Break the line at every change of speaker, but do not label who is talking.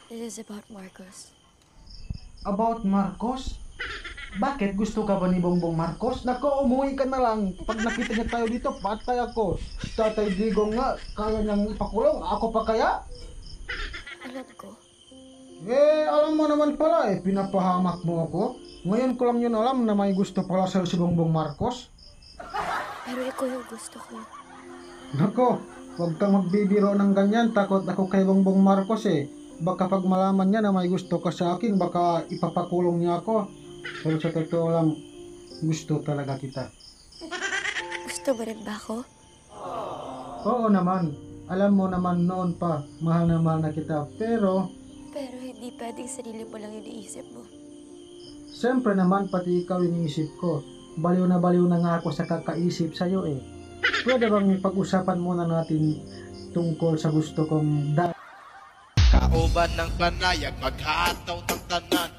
This is about Marcos.
About Marcos? Bakit gusto ka ba ni Bongbong Marcos? Nako, umuwi ka na lang. Pag nakita niya tayo dito, patay ako. Si Tatay Digong nga, kaya niyang ipakulong. Ako pa kaya?
Alam ko.
Alam mo naman pala pinapahamak mo ako. Ngayon ko lang yun alam na may gusto pala sa'yo si Bongbong Marcos.
Pero ikaw yung gusto ko.
Nako, huwag kang magbibiro ng ganyan. Takot ako kay Bongbong Marcos Baka pag malaman niya na may gusto ka sa akin, baka ipapakulong niya ako. Pero sa totoo lang, gusto talaga kita.
Gusto mo rin ba ako?
Oo naman. Alam mo naman noon pa, mahal na mahal na kita. Pero,
Hindi pwedeng sarili mo lang iniisip mo.
siyempre naman pati ikaw iniisip ko. Baliw na nga ako sa kakaisip sa'yo Pwede bang pag-usapan muna natin tungkol sa gusto kong
Kauban ng banayag, maghataw ng tanan.